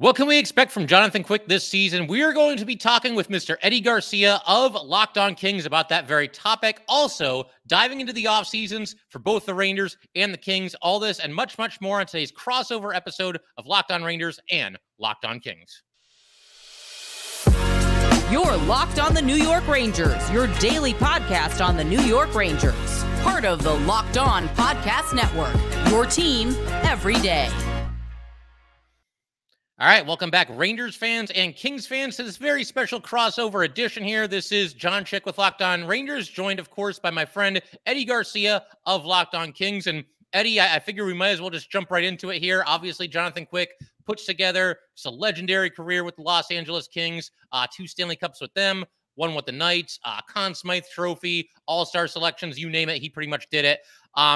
What can we expect from Jonathan Quick this season? We are going to be talking with Mr. Eddie Garcia of Locked On Kings about that very topic. Also, diving into the off seasons for both the Rangers and the Kings. All this and much, much more on today's crossover episode of Locked On Rangers and Locked On Kings. You're Locked On the New York Rangers, your daily podcast on the New York Rangers. Part of the Locked On Podcast Network, your team every day. All right, welcome back, Rangers fans and Kings fans, to this very special crossover edition here. This is John Chick with Locked On Rangers, joined, of course, by my friend Eddie Garcia of Locked On Kings. And Eddie, I figure we might as well just jump right into it here. Obviously, Jonathan Quick puts together just a legendary career with the Los Angeles Kings, 2 Stanley Cups with them, 1 with the Knights, Conn Smythe Trophy, All-Star selections, you name it, he pretty much did it.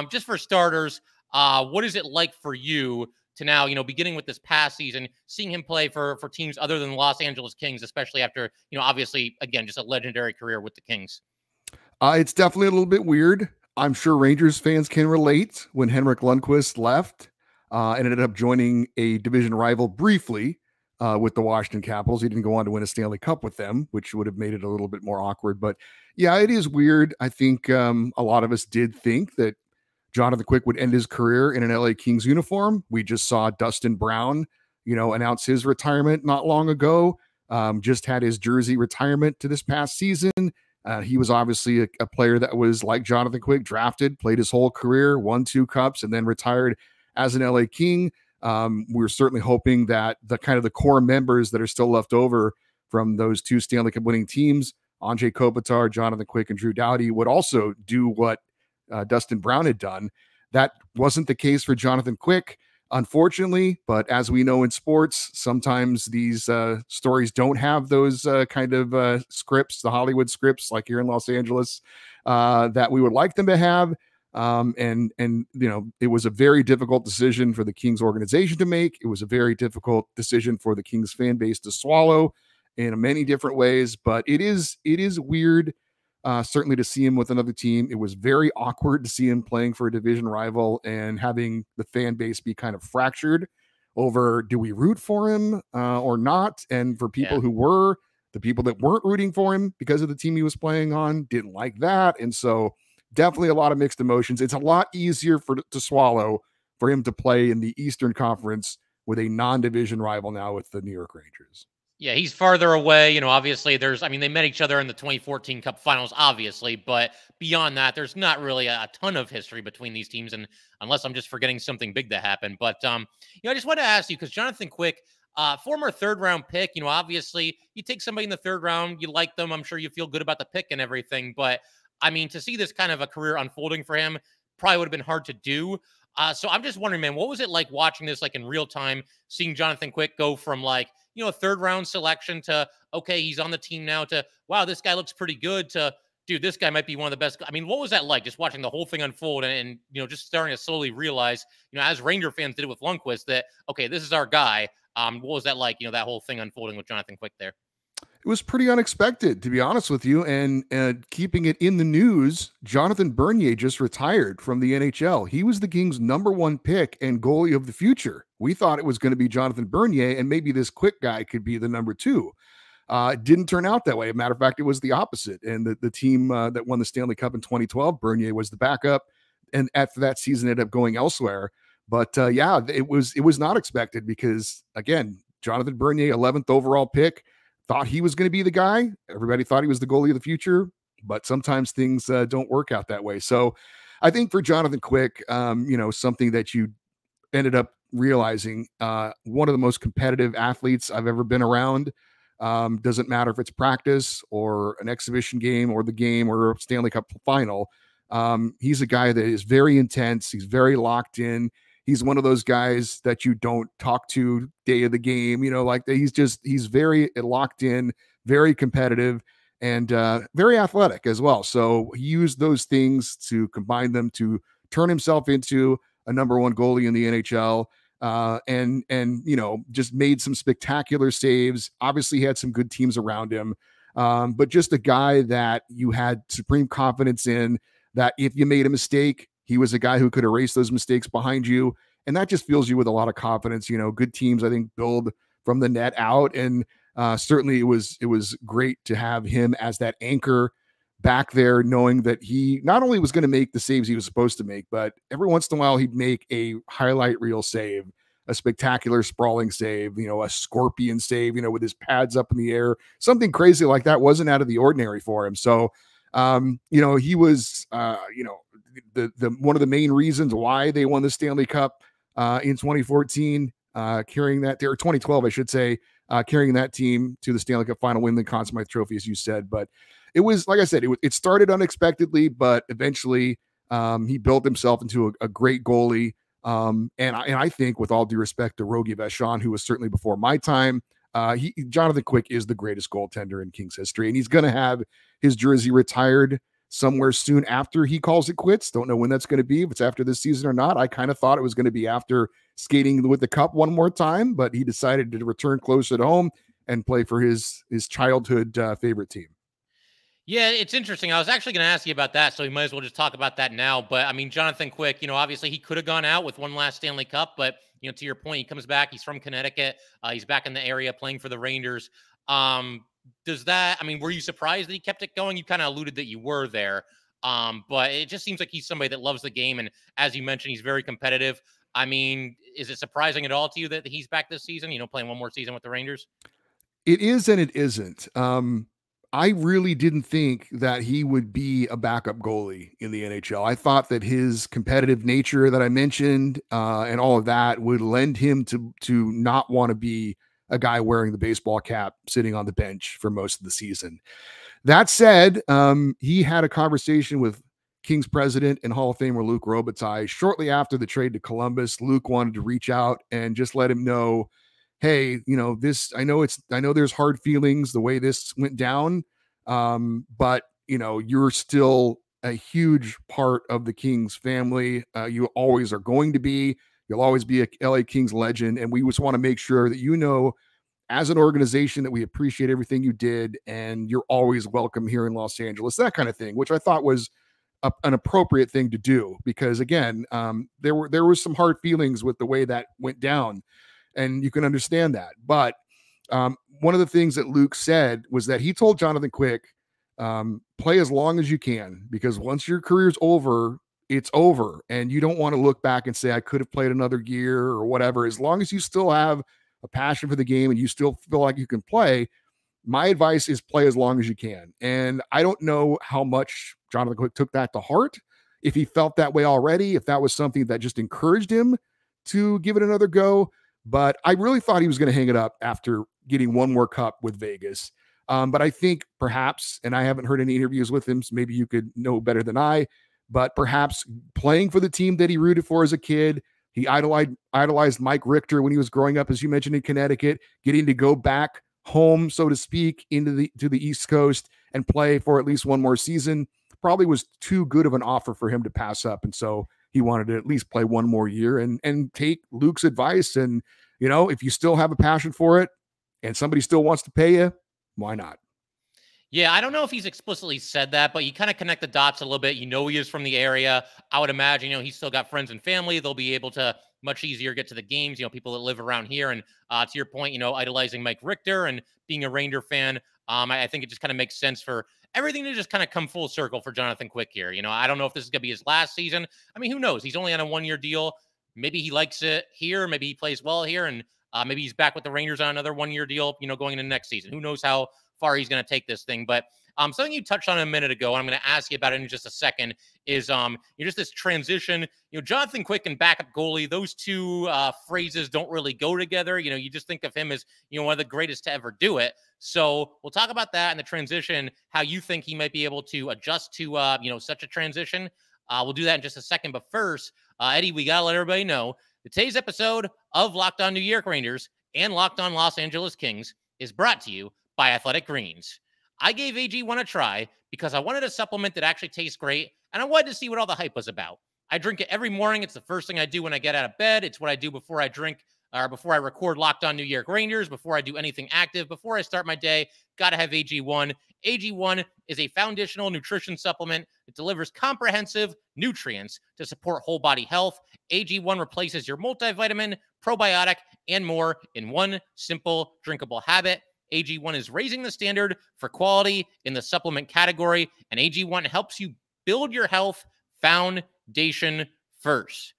Just for starters, what is it like for you to now, beginning with this past season, seeing him play for teams other than the Los Angeles Kings, especially after, obviously, again, just a legendary career with the Kings? It's definitely a little bit weird. I'm sure Rangers fans can relate when Henrik Lundqvist left and ended up joining a division rival briefly with the Washington Capitals. He didn't go on to win a Stanley Cup with them, which would have made it a little bit more awkward. But yeah, it is weird. I think a lot of us did think that Jonathan Quick would end his career in an LA Kings uniform. We just saw Dustin Brown, announce his retirement not long ago. Just had his jersey retirement to this past season. He was obviously a player that was like Jonathan Quick, drafted, played his whole career, won 2 cups, and then retired as an LA King. We're certainly hoping that the core members that are still left over from those 2 Stanley Cup winning teams, Andrei Kopitar, Jonathan Quick, and Drew Doughty, would also do what Dustin Brown had done. That wasn't the case for Jonathan Quick, unfortunately, but as we know in sports, sometimes these stories don't have those scripts, the Hollywood scripts, like here in Los Angeles, that we would like them to have. And it was a very difficult decision for the Kings organization to make. It was a very difficult decision for the Kings fan base to swallow in many different ways, but it is weird. Certainly to see him with another team. It was very awkward to see him playing for a division rival and having the fan base be kind of fractured over, do we root for him or not? And for people who were, the people that weren't rooting for him because of the team he was playing on didn't like that. And so definitely a lot of mixed emotions. It's a lot easier to swallow for him to play in the Eastern Conference with a non-division rival now with the New York Rangers. Yeah, he's farther away. Obviously they met each other in the 2014 Cup Finals, obviously, but beyond that, there's not really a ton of history between these teams, and unless I'm just forgetting something big that happened. But, I just want to ask you, because Jonathan Quick, former 3rd-round pick, obviously you take somebody in the 3rd round, you like them, I'm sure you feel good about the pick and everything, but, to see this kind of a career unfolding for him probably would have been hard to do. So I'm just wondering, man, what was it like watching this, in real time, seeing Jonathan Quick go from, a 3rd round selection to, okay, he's on the team now, to, wow, this guy looks pretty good, to, dude, this guy might be one of the best. What was that like, just watching the whole thing unfold and just starting to slowly realize, as Ranger fans did with Lundqvist, that, okay, this is our guy. What was that like, that whole thing unfolding with Jonathan Quick there? It was pretty unexpected, to be honest with you. And keeping it in the news, Jonathan Bernier just retired from the NHL. He was the Kings' #1 pick and goalie of the future. We thought it was going to be Jonathan Bernier, and maybe this Quick guy could be the number 2. It didn't turn out that way. As a matter of fact, it was the opposite. And the team that won the Stanley Cup in 2012, Bernier was the backup. And after that season, ended up going elsewhere. But it was not expected because, again, Jonathan Bernier, 11th overall pick, thought he was going to be the guy. Everybody thought he was the goalie of the future, but sometimes things don't work out that way. So I think for Jonathan Quick, something that you ended up realizing, one of the most competitive athletes I've ever been around. Doesn't matter if it's practice or an exhibition game or the game or a Stanley Cup final. He's a guy that is very intense. He's very locked in. He's one of those guys that you don't talk to day of the game, he's very locked in, very competitive, and very athletic as well. So he used those things to combine them to turn himself into a #1 goalie in the NHL. And just made some spectacular saves. Obviously he had some good teams around him. But just a guy that you had supreme confidence in, that if you made a mistake, he was a guy who could erase those mistakes behind you. And that just fills you with a lot of confidence. Good teams, I think, build from the net out. And certainly it was great to have him as that anchor back there, knowing that he not only was going to make the saves he was supposed to make, but every once in a while he'd make a highlight reel save, a spectacular sprawling save, a scorpion save, with his pads up in the air. Something crazy like that wasn't out of the ordinary for him. So, he was, the one of the main reasons why they won the Stanley Cup in 2014, carrying that, or 2012, I should say, carrying that team to the Stanley Cup final, win the Conn Smythe Trophy, as you said. But it was, like I said, it started unexpectedly, but eventually he built himself into a great goalie. And I think, with all due respect to Rogie Vachon, who was certainly before my time, Jonathan Quick is the greatest goaltender in Kings history, and he's going to have his jersey retired somewhere soon after he calls it quits. Don't know when that's going to be, if it's after this season or not. I kind of thought it was going to be after skating with the Cup one more time, but he decided to return closer to home and play for his childhood favorite team. Yeah, it's interesting. I was actually going to ask you about that, so we might as well just talk about that now. But I mean, Jonathan Quick, obviously he could have gone out with one last Stanley Cup, but to your point, he comes back. He's from Connecticut. He's back in the area playing for the Rangers. Were you surprised that he kept it going? You kind of alluded that you were there, but it just seems like he's somebody that loves the game, and as you mentioned, he's very competitive. I mean, is it surprising at all to you that he's back this season? Playing one more season with the Rangers? It is and it isn't. I really didn't think that he would be a backup goalie in the NHL. I thought that his competitive nature that I mentioned and all of that would lend him to not want to be a guy wearing the baseball cap sitting on the bench for most of the season. That said, he had a conversation with Kings president and Hall of Famer Luc Robitaille shortly after the trade to Columbus. Luc wanted to reach out and just let him know, hey, I know there's hard feelings the way this went down, but you're still a huge part of the Kings family. You always are going to be. You'll always be a LA Kings legend, and we just want to make sure that as an organization, that we appreciate everything you did, and you're always welcome here in Los Angeles. That kind of thing, which I thought was an appropriate thing to do, because again, there was some hard feelings with the way that went down. And you can understand that. But one of the things that Luc said was that he told Jonathan Quick, play as long as you can, because once your career's over, it's over. And you don't want to look back and say, I could have played another year or whatever. As long as you still have a passion for the game and you still feel like you can play, my advice is play as long as you can. And I don't know how much Jonathan Quick took that to heart, if he felt that way already, if that was something that just encouraged him to give it another go. But I really thought he was going to hang it up after getting one more cup with Vegas. But I think perhaps, and I haven't heard any interviews with him, so maybe you could know better than I, but perhaps playing for the team that he rooted for as a kid, he idolized Mike Richter when he was growing up, as you mentioned, in Connecticut, getting to go back home, so to speak, to the East Coast and play for at least one more season probably was too good of an offer for him to pass up. And so he wanted to at least play one more year and take Luc's advice. And, if you still have a passion for it and somebody still wants to pay you, why not? Yeah, I don't know if he's explicitly said that, but you kind of connect the dots a little bit. He is from the area. I would imagine, he's still got friends and family. They'll be able to much easier get to the games, people that live around here. And to your point, idolizing Mike Richter and being a Ranger fan, I think it just kind of makes sense for everything to just kind of come full circle for Jonathan Quick here. I don't know if this is going to be his last season. I mean, who knows? He's only on a one-year deal. Maybe he likes it here. Maybe he plays well here. And maybe he's back with the Rangers on another one-year deal, going into next season. Who knows how far he's going to take this thing. But something you touched on a minute ago, and I'm going to ask you about it in just a second, is just this transition. Jonathan Quick and backup goalie, those two phrases don't really go together. You just think of him as one of the greatest to ever do it. So we'll talk about that and the transition, how you think he might be able to adjust to such a transition. We'll do that in just a second. But first, Eddie, we got to let everybody know that today's episode of Locked On New York Rangers and Locked On Los Angeles Kings is brought to you by Athletic Greens. I gave AG1 a try because I wanted a supplement that actually tastes great, and I wanted to see what all the hype was about. I drink it every morning. It's the first thing I do when I get out of bed. It's what I do before I before I record Locked On New York Rangers, before I do anything active, before I start my day. Got to have AG1. AG1 is a foundational nutrition supplement that delivers comprehensive nutrients to support whole body health. AG1 replaces your multivitamin, probiotic, and more in one simple drinkable habit. AG1 is raising the standard for quality in the supplement category, and AG1 helps you build your health foundation first.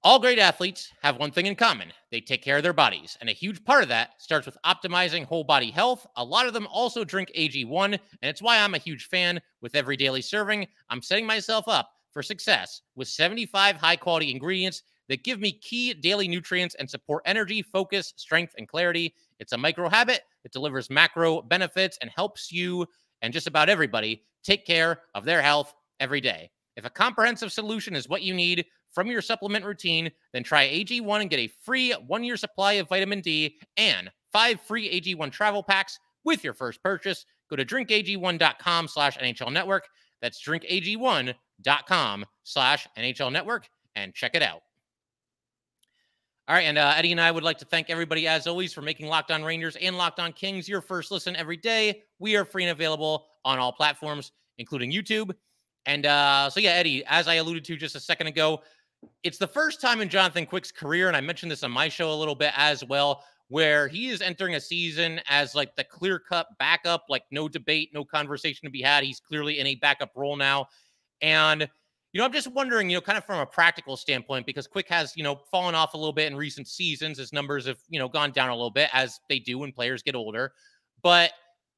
All great athletes have one thing in common. They take care of their bodies, and a huge part of that starts with optimizing whole body health. A lot of them also drink AG1, and it's why I'm a huge fan. With every daily serving, I'm setting myself up for success with 75 high-quality ingredients that give me key daily nutrients and support energy, focus, strength, and clarity. It's a micro habit. It delivers macro benefits and helps you and just about everybody take care of their health every day. If a comprehensive solution is what you need from your supplement routine, then try AG1 and get a free 1-year supply of vitamin D and 5 free AG1 travel packs with your first purchase. Go to drinkag1.com/NHL Network. That's drinkag1.com/NHL Network and check it out. All right, and Eddie and I would like to thank everybody, as always, for making Locked On Rangers and Locked On Kings your first listen every day. We are free and available on all platforms, including YouTube. And so, yeah, Eddie, as I alluded to just a second ago, it's the first time in Jonathan Quick's career, and I mentioned this on my show a little bit as well, where he is entering a season as like the clear-cut backup, like no debate, no conversation to be had. He's clearly in a backup role now. And I'm just wondering, kind of from a practical standpoint, because Quick has, fallen off a little bit in recent seasons. His numbers have, gone down a little bit, as they do when players get older. But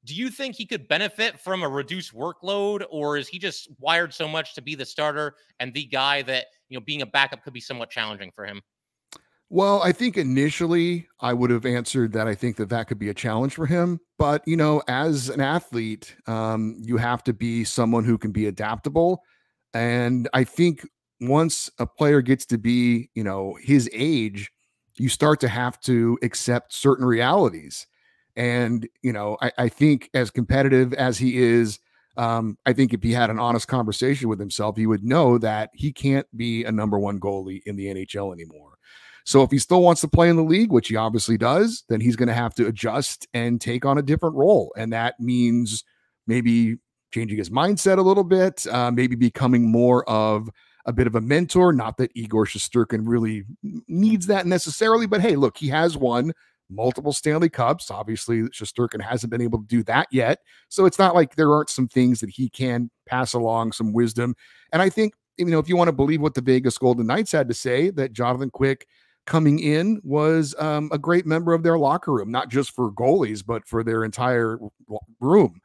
do you think he could benefit from a reduced workload, or is he just wired so much to be the starter and the guy that, being a backup could be somewhat challenging for him? Well, I think initially I would have answered that I think that could be a challenge for him. But, as an athlete, you have to be someone who can be adaptable. And I think once a player gets to be, his age, you start to have to accept certain realities. And, I think as competitive as he is, I think if he had an honest conversation with himself, he would know that he can't be a number one goalie in the NHL anymore. So if he still wants to play in the league, which he obviously does, then he's going to have to adjust and take on a different role. And that means maybe changing his mindset a little bit, maybe becoming more of a bit of a mentor. Not that Igor Shesterkin really needs that necessarily, but hey, look, he has won multiple Stanley Cups. Obviously, Shesterkin hasn't been able to do that yet. So it's not like there aren't some things that he can pass along, some wisdom. And I think, if you want to believe what the Vegas Golden Knights had to say, that Jonathan Quick coming in was a great member of their locker room, not just for goalies, but for their entire room.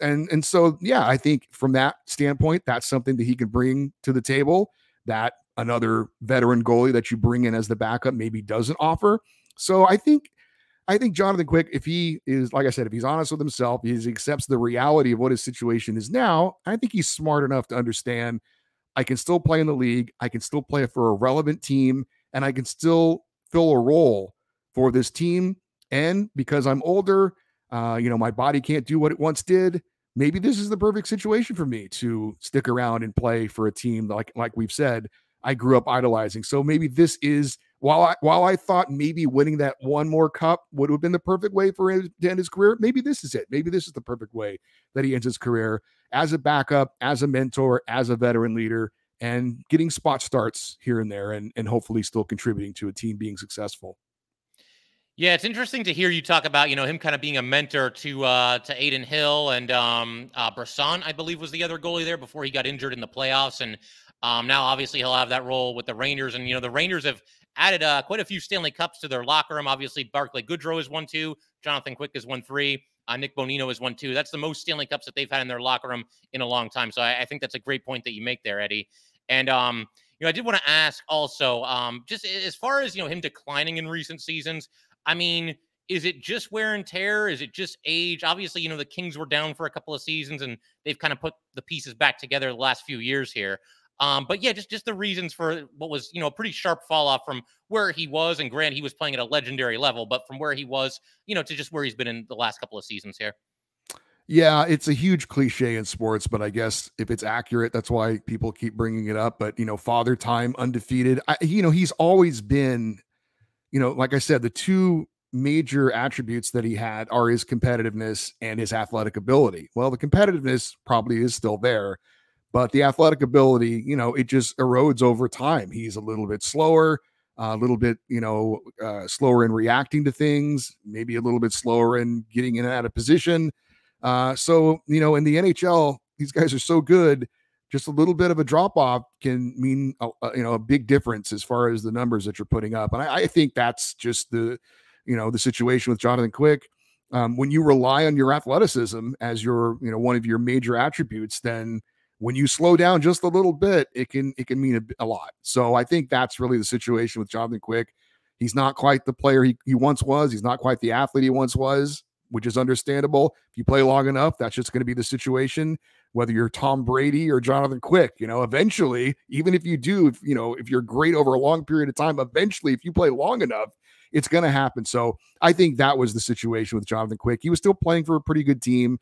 And so, yeah, I think from that standpoint, that's something that he can bring to the table that another veteran goalie that you bring in as the backup maybe doesn't offer. So I think Jonathan Quick, if he is, like I said, if he's honest with himself, he accepts the reality of what his situation is now, I think he's smart enough to understand I can still play in the league. I can still play for a relevant team, and I can still fill a role for this team. And because I'm older, my body can't do what it once did. Maybe this is the perfect situation for me to stick around and play for a team like we've said, I grew up idolizing. So maybe this is, while I thought maybe winning that one more cup would have been the perfect way for him to end his career, maybe this is it. Maybe this is the perfect way that he ends his career as a backup, as a mentor, as a veteran leader, and getting spot starts here and there, and hopefully still contributing to a team being successful. Yeah, it's interesting to hear you talk about, him kind of being a mentor to Adin Hill and Brisson, I believe, was the other goalie there before he got injured in the playoffs. And now, obviously, he'll have that role with the Rangers. And, the Rangers have added quite a few Stanley Cups to their locker room. Obviously, Barclay Goodrow is 1-2. Jonathan Quick is 1-3. Nick Bonino is 1-2. That's the most Stanley Cups that they've had in their locker room in a long time. So I think that's a great point that you make there, Eddie. And, I did want to ask also, just as far as, him declining in recent seasons, I mean, is it just wear and tear? Is it just age? Obviously, the Kings were down for a couple of seasons, and they've kind of put the pieces back together the last few years here. But yeah, just the reasons for what was, a pretty sharp fall off from where he was. And granted, he was playing at a legendary level, but from where he was, to just where he's been in the last couple of seasons here. Yeah, it's a huge cliche in sports, but I guess if it's accurate, that's why people keep bringing it up. But, Father Time, undefeated, he's always been, like I said, the two major attributes that he had are his competitiveness and his athletic ability. Well, the competitiveness probably is still there, but the athletic ability, it just erodes over time. He's a little bit slower. a little bit, slower in reacting to things, maybe a little bit slower in getting in and out of position. So, in the NHL, these guys are so good. Just a little bit of a drop off can mean, a big difference as far as the numbers that you're putting up. And I think that's just the situation with Jonathan Quick. When you rely on your athleticism as your, one of your major attributes, then when you slow down just a little bit, it can mean a lot. So I think that's really the situation with Jonathan Quick. He's not quite the player he once was. He's not quite the athlete he once was, which is understandable. If you play long enough, that's just going to be the situation, whether you're Tom Brady or Jonathan Quick. Eventually, even if you do, if you're great over a long period of time, eventually, if you play long enough, it's going to happen. So I think that was the situation with Jonathan Quick. He was still playing for a pretty good team,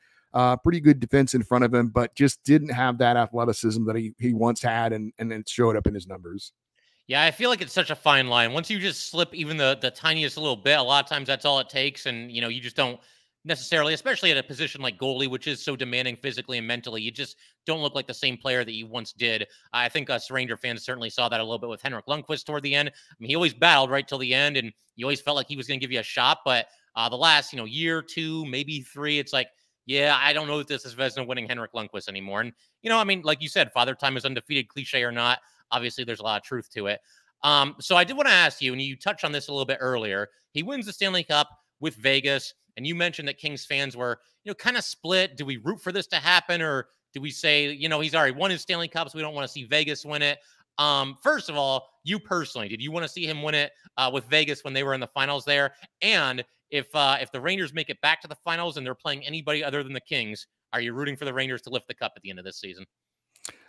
pretty good defense in front of him, but just didn't have that athleticism that he once had, and it showed up in his numbers. Yeah, I feel like it's such a fine line. Once you just slip even the tiniest little bit, a lot of times that's all it takes. And, you just don't necessarily, especially at a position like goalie, which is so demanding physically and mentally, you just don't look like the same player that you once did. I think us Ranger fans certainly saw that a little bit with Henrik Lundqvist toward the end. I mean, he always battled right till the end, and you always felt like he was going to give you a shot. But the last, year, 2, maybe 3, it's like, yeah, I don't know if this is Vezina winning Henrik Lundqvist anymore. And, like you said, Father Time is undefeated, cliche or not. Obviously, there's a lot of truth to it. So I did want to ask you, and you touched on this a little bit earlier. He wins the Stanley Cup with Vegas, and you mentioned that Kings fans were, kind of split. Do we root for this to happen, or do we say, he's already won his Stanley Cup, so we don't want to see Vegas win it? First of all, you personally, did you want to see him win it with Vegas when they were in the finals there? And if the Rangers make it back to the finals and they're playing anybody other than the Kings, are you rooting for the Rangers to lift the cup at the end of this season?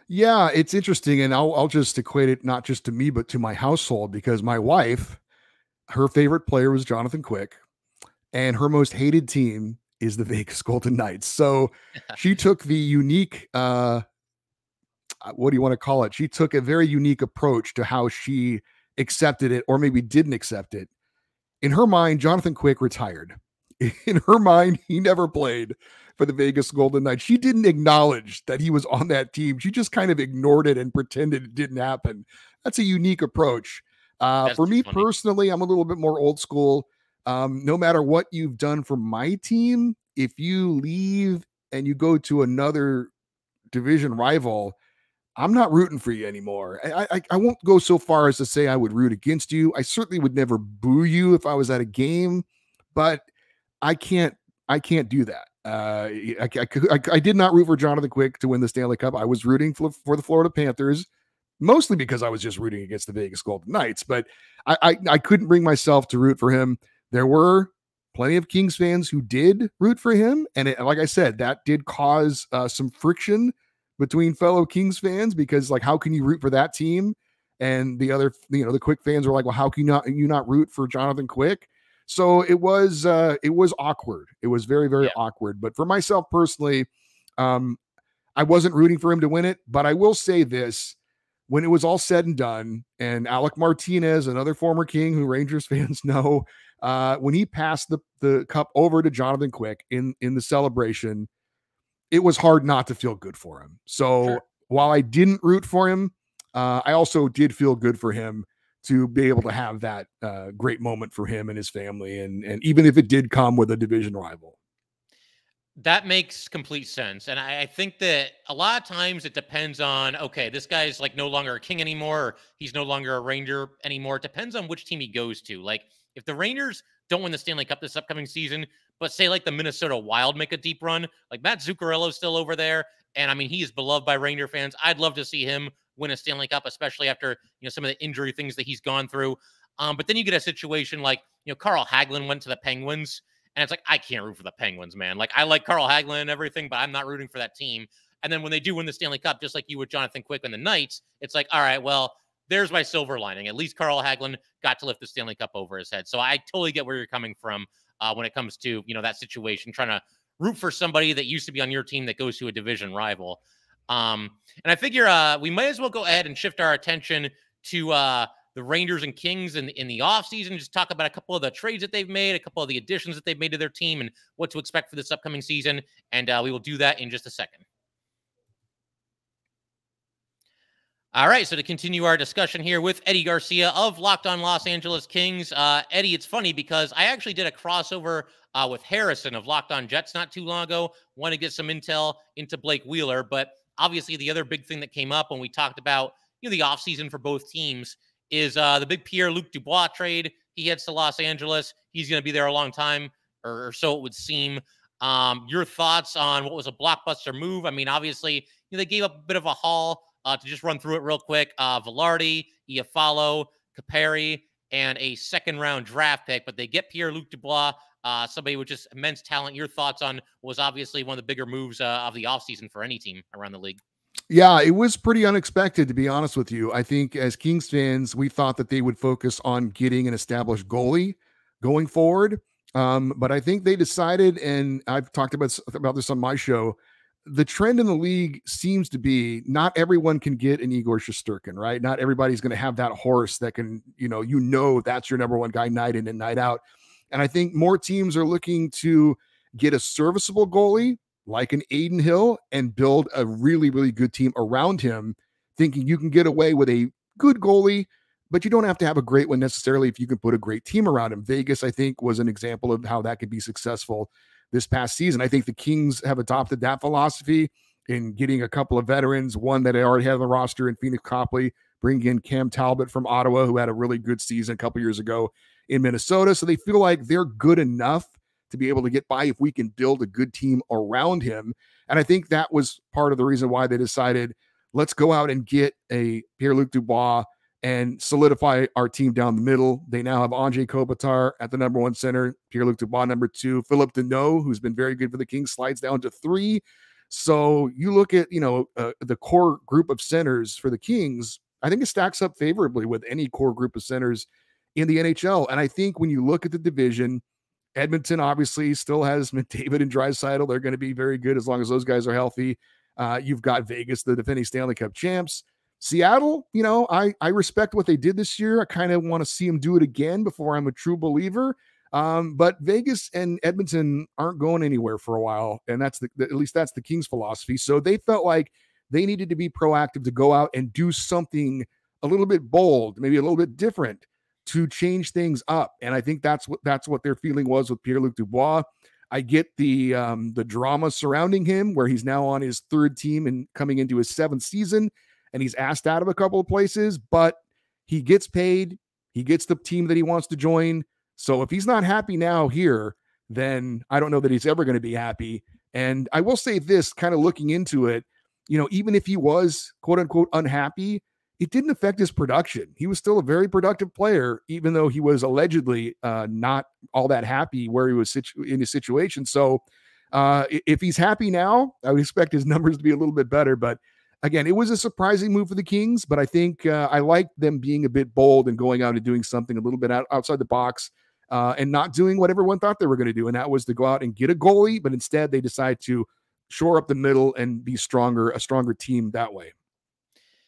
Yeah, it's interesting, and I'll just equate it not just to me, but to my household, because my wife, her favorite player was Jonathan Quick, and her most hated team is the Vegas Golden Knights. So she took the unique, what do you want to call it? She took a very unique approach to how she accepted it, or maybe didn't accept it. In her mind, Jonathan Quick retired. In her mind, he never played for the Vegas Golden Knights. She didn't acknowledge that he was on that team. She just kind of ignored it and pretended it didn't happen. That's a unique approach. For me personally, I'm a little bit more old school. No matter what you've done for my team, if you leave and you go to another division rival, I'm not rooting for you anymore. I won't go so far as to say I would root against you. I certainly would never boo you if I was at a game, but I can't do that. I did not root for Jonathan Quick to win the Stanley Cup. I was rooting for the Florida Panthers, mostly because I was just rooting against the Vegas Golden Knights, but I couldn't bring myself to root for him. There were plenty of Kings fans who did root for him. And like I said, that did cause some friction between fellow Kings fans, because how can you root for that team? And the other, the Quick fans were like, well, how can you not root for Jonathan Quick? So it was awkward. It was very, very awkward. But for myself personally, I wasn't rooting for him to win it. But I will say this: when it was all said and done, and Alec Martinez, another former King who Rangers fans know, when he passed the cup over to Jonathan Quick in the celebration, it was hard not to feel good for him. So while I didn't root for him, I also did feel good for him to be able to have that great moment for him and his family. And even if it did come with a division rival. That makes complete sense. And I think that a lot of times it depends on, okay, this guy's no longer a King anymore, or he's no longer a Ranger anymore. It depends on which team he goes to. If the Rangers don't win the Stanley Cup this upcoming season, but say the Minnesota Wild make a deep run, Matt Zuccarello's still over there. And I mean, he is beloved by Ranger fans. I'd love to see him win a Stanley Cup, especially after, some of the injury things that he's gone through. But then you get a situation Carl Hagelin went to the Penguins, and it's I can't root for the Penguins, man. I like Carl Hagelin and everything, but I'm not rooting for that team. And then when they do win the Stanley Cup, just like you with Jonathan Quick and the Knights, it's all right, well, there's my silver lining. At least Carl Hagelin got to lift the Stanley Cup over his head. So I totally get where you're coming from when it comes to, that situation, trying to root for somebody that used to be on your team that goes to a division rival. And I figure we might as well go ahead and shift our attention to the Rangers and Kings in the offseason, just talk about a couple of the trades that they've made, a couple of the additions that they've made to their team, and what to expect for this upcoming season. And we will do that in just a second. All right, so to continue our discussion here with Eddie Garcia of Locked On Los Angeles Kings. Eddie, it's funny because I actually did a crossover with Harrison of Locked On Jets not too long ago. Want to get some intel into Blake Wheeler, but obviously the other big thing that came up when we talked about the offseason for both teams is the big Pierre-Luc Dubois trade. He heads to Los Angeles. He's going to be there a long time, or so it would seem. Your thoughts on what was a blockbuster move? I mean, obviously, they gave up a bit of a haul. To just run through it real quick, Velarde, Iafallo, Caperi, and a second-round draft pick, but they get Pierre-Luc Dubois, somebody with just immense talent. Your thoughts on what was obviously one of the bigger moves of the offseason for any team around the league? Yeah, it was pretty unexpected, to be honest with you. I think as Kings fans, we thought that they would focus on getting an established goalie going forward. But I think they decided, and I've talked about this on my show, the trend in the league seems to be not everyone can get an Igor Shesterkin, right? Not everybody's going to have that horse that can, that's your number one guy night in and night out. And I think more teams are looking to get a serviceable goalie like an Adin Hill and build a really, really good team around him, thinking you can get away with a good goalie, but you don't have to have a great one necessarily if you can put a great team around him. Vegas, I think, was an example of how that could be successful this past season. I think the Kings have adopted that philosophy in getting a couple of veterans, one that they already had on the roster in Phoenix Copley, bringing in Cam Talbot from Ottawa, who had a really good season a couple years ago in Minnesota. So they feel like they're good enough to be able to get by if we can build a good team around him. And I think that was part of the reason why they decided, let's go out and get a Pierre-Luc Dubois and solidify our team down the middle. They now have Anze Kopitar at the number one center, Pierre-Luc Dubois number two, Philip Deneau, who's been very good for the Kings, slides down to 3. So you look at, the core group of centers for the Kings, I think it stacks up favorably with any core group of centers in the NHL. And I think when you look at the division, Edmonton obviously still has McDavid and Draisaitl. They're going to be very good as long as those guys are healthy. You've got Vegas, the defending Stanley Cup champs. Seattle, I respect what they did this year. I kind of want to see them do it again before I'm a true believer. But Vegas and Edmonton aren't going anywhere for a while. And at least that's the Kings' philosophy. So they felt like they needed to be proactive to go out and do something a little bit bold, maybe a little bit different to change things up. And I think that's what their feeling was with Pierre-Luc Dubois. I get the drama surrounding him, where he's now on his 3rd team and coming into his 7th season, and he's asked out of a couple of places, but he gets paid. He gets the team that he wants to join. So if he's not happy now here, then I don't know that he's ever going to be happy. And I will say this, kind of looking into it, even if he was quote unquote unhappy, it didn't affect his production. He was still a very productive player, even though he was allegedly not all that happy where he was in his situation. So if he's happy now, I would expect his numbers to be a little bit better. But again, it was a surprising move for the Kings, but I think I like them being a bit bold and going out and doing something a little bit outside the box and not doing what everyone thought they were going to do. And that was to go out and get a goalie, but instead they decide to shore up the middle and be a stronger team that way.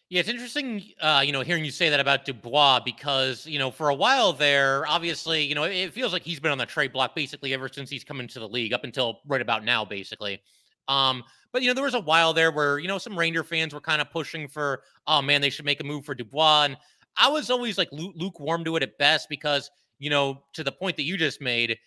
Yeah, it's interesting, hearing you say that about Dubois because, for a while there, obviously, it feels like he's been on the trade block basically ever since he's come into the league up until right about now, basically. But, there was a while there where, some Ranger fans were kind of pushing for, oh, man, they should make a move for Dubois. And I was always like lukewarm to it at best because, to the point that you just made,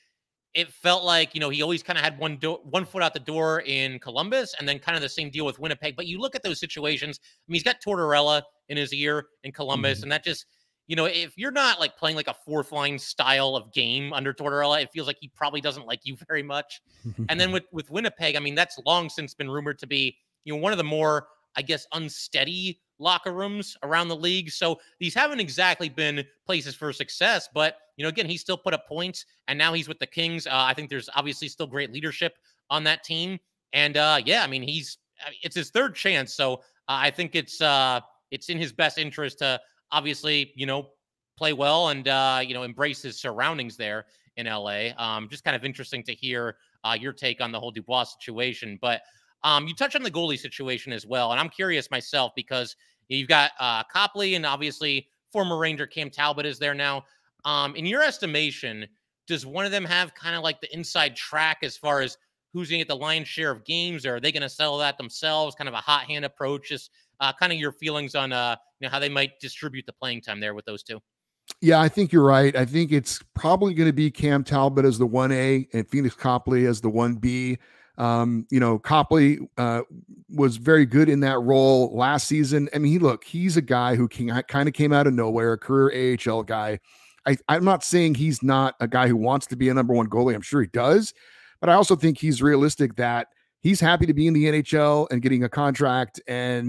it felt like, he always kind of had one foot out the door in Columbus and then kind of the same deal with Winnipeg. But you look at those situations, I mean, he's got Tortorella in his ear in Columbus. And that just, if you're not like playing like a 4th line style of game under Tortorella, it feels like he probably doesn't like you very much. And then with Winnipeg, I mean, that's long since been rumored to be, one of the more, I guess, unsteady locker rooms around the league. So these haven't exactly been places for success, but again, he still put up points and now he's with the Kings. I think there's obviously still great leadership on that team. And I mean, it's his 3rd chance. So I think it's in his best interest to obviously, play well and, embrace his surroundings there in LA. Just kind of interesting to hear your take on the whole Dubois situation, but you touch on the goalie situation as well. And I'm curious myself because you've got Copley and obviously former Ranger Cam Talbot is there now. In your estimation, does one of them have kind of like the inside track as far as who's going to get the lion's share of games, or are they going to settle that themselves? Kind of a hot hand approach. Just kind of your feelings on, how they might distribute the playing time there with those two. Yeah, I think you're right. I think it's probably going to be Cam Talbot as the 1A and Phoenix Copley as the 1B. Copley was very good in that role last season. I mean, he's a guy who kind of came out of nowhere, a career AHL guy. I'm not saying he's not a guy who wants to be a number one goalie. I'm sure he does, but I also think he's realistic that he's happy to be in the NHL and getting a contract. And,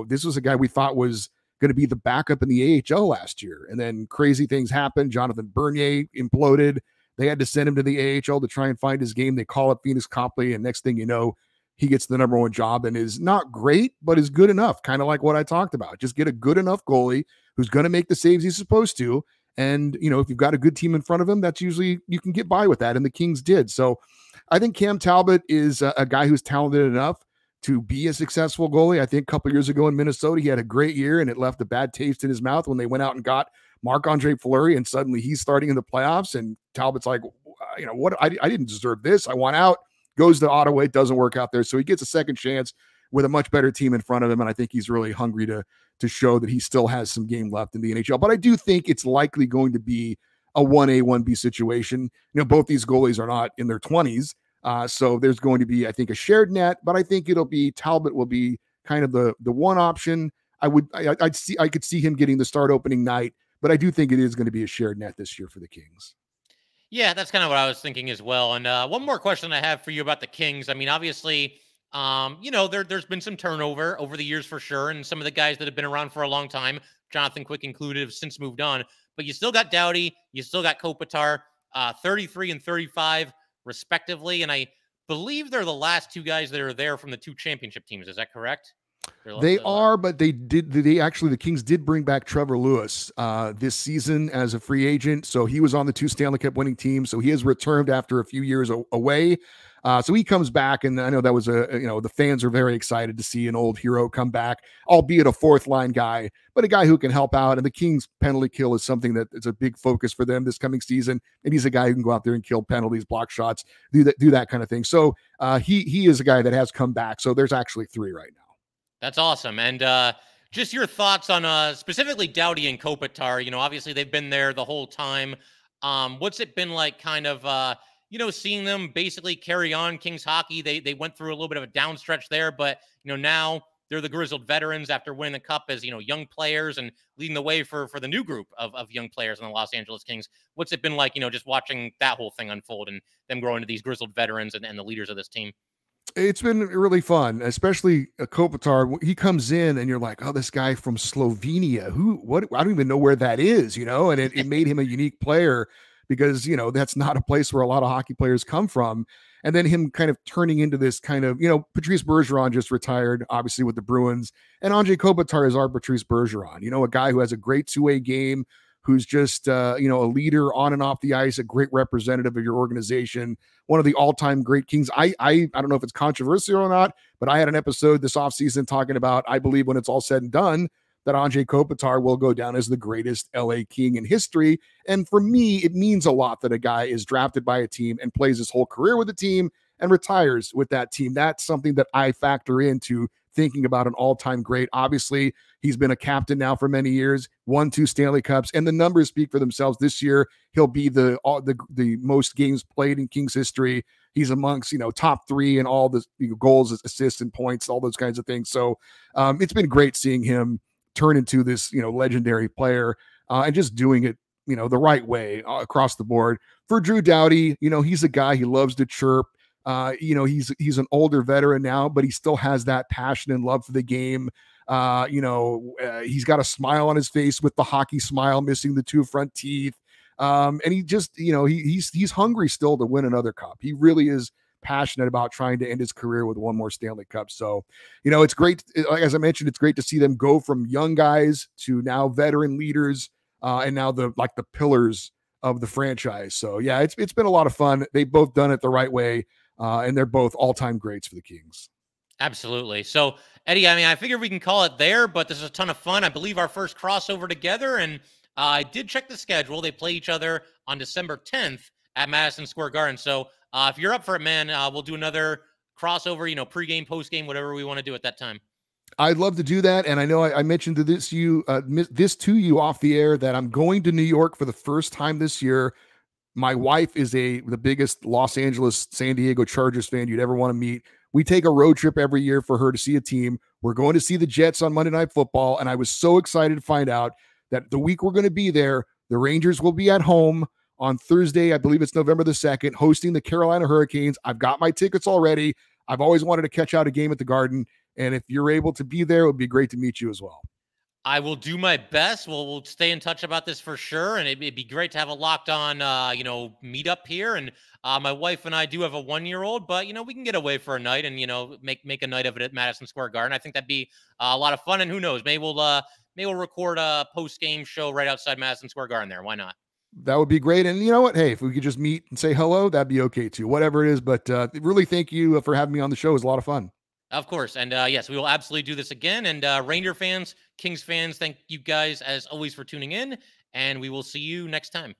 this was a guy we thought was going to be the backup in the AHL last year. And then crazy things happened. Jonathan Bernier imploded. They had to send him to the AHL to try and find his game. They call up Phoenix Copley, and next thing you know, he gets the number one job and is not great, but is good enough. Kind of like what I talked about. Just get a good enough goalie who's going to make the saves he's supposed to. And, if you've got a good team in front of him, that's usually, you can get by with that. And the Kings did. So I think Cam Talbot is a guy who's talented enough to be a successful goalie. I think a couple years ago in Minnesota, he had a great year and it left a bad taste in his mouth when they went out and got Marc-Andre Fleury, and suddenly he's starting in the playoffs. And Talbot's like, what? I didn't deserve this. I want out. Goes to Ottawa. It doesn't work out there. So he gets a second chance with a much better team in front of him. And I think he's really hungry to show that he still has some game left in the NHL. But I do think it's likely going to be a 1A, 1B situation. Both these goalies are not in their 20s. So there's going to be, I think, a shared net, but I think Talbot will be kind of the one option. I could see him getting the start opening night, but I do think it is going to be a shared net this year for the Kings. Yeah, that's kind of what I was thinking as well. And one more question I have for you about the Kings. I mean, obviously, there's been some turnover over the years for sure. And some of the guys that have been around for a long time, Jonathan Quick included, have since moved on. But you still got Doughty, you still got Kopitar, 33 and 35 respectively. And I believe they're the last two guys that are there from the two championship teams. Is that correct? They are, but the Kings did bring back Trevor Lewis this season as a free agent. So he was on the two Stanley Cup winning teams. So he has returned after a few years away. So he comes back, and I know that was the fans are very excited to see an old hero come back, albeit a fourth line guy, but a guy who can help out. And the Kings penalty kill is something that is a big focus for them this coming season. And he's a guy who can go out there and kill penalties, block shots, do that kind of thing. So he is a guy that has come back. So there's actually three right now. That's awesome. And just your thoughts on specifically Doughty and Kopitar. Obviously they've been there the whole time. What's it been like kind of, seeing them basically carry on Kings hockey? They went through a little bit of a down stretch there, but, now they're the grizzled veterans after winning the cup as, young players and leading the way for the new group of young players in the Los Angeles Kings. What's it been like, just watching that whole thing unfold and them grow into these grizzled veterans and the leaders of this team? It's been really fun, especially Kopitar. He comes in and you're like, oh, this guy from Slovenia, what? I don't even know where that is, and it made him a unique player because, that's not a place where a lot of hockey players come from. And then him kind of turning into this kind of, Patrice Bergeron just retired, obviously, with the Bruins. And Andrei Kopitar is our Patrice Bergeron, a guy who has a great two-way game, who's just, a leader on and off the ice, a great representative of your organization, one of the all-time great Kings. I don't know if it's controversial or not, but I had an episode this offseason talking about, I believe when it's all said and done, that Andrei Kopitar will go down as the greatest LA King in history. And for me, it means a lot that a guy is drafted by a team and plays his whole career with the team and retires with that team. That's something that I factor into thinking about an all-time great. Obviously, he's been a captain now for many years, won 2 Stanley Cups, and the numbers speak for themselves. This year, he'll be the most games played in Kings history. He's amongst, top 3 in all the goals, assists, and points, all those kinds of things. So it's been great seeing him turn into this, legendary player and just doing it, the right way across the board. For Drew Doughty, he's a guy, he loves to chirp. He's an older veteran now, but he still has that passion and love for the game. He's got a smile on his face with the hockey smile, missing the 2 front teeth. And he just, he's hungry still to win another cup. He really is passionate about trying to end his career with one more Stanley Cup. So, it's great. As I mentioned, it's great to see them go from young guys to now veteran leaders, and now the pillars of the franchise. So yeah, it's been a lot of fun. They've both done it the right way. And they're both all-time greats for the Kings. Absolutely. So, Eddie, I figure we can call it there, but this is a ton of fun. I believe our first crossover together, and I did check the schedule. They play each other on December 10th at Madison Square Garden. So, if you're up for it, man, we'll do another crossover, pregame, postgame, whatever we want to do at that time. I'd love to do that. And I know I mentioned this to you off the air that I'm going to New York for the first time this year. My wife is the biggest Los Angeles, San Diego Chargers fan you'd ever want to meet. We take a road trip every year for her to see a team. We're going to see the Jets on Monday Night Football. And I was so excited to find out that the week we're going to be there, the Rangers will be at home on Thursday. I believe it's November the 2nd, hosting the Carolina Hurricanes. I've got my tickets already. I've always wanted to catch out a game at the Garden. And if you're able to be there, it would be great to meet you as well. I will do my best. We'll stay in touch about this for sure. And it'd be great to have a locked on, meet up here. And my wife and I do have a 1-year-old, but, we can get away for a night and, make a night of it at Madison Square Garden. I think that'd be a lot of fun. And who knows, maybe we'll record a post-game show right outside Madison Square Garden there. Why not? That would be great. And you know what? Hey, if we could just meet and say hello, that'd be okay too, whatever it is. But really thank you for having me on the show. It was a lot of fun. Of course. And yes, we will absolutely do this again. And Ranger fans, Kings fans, thank you guys as always for tuning in. And we will see you next time.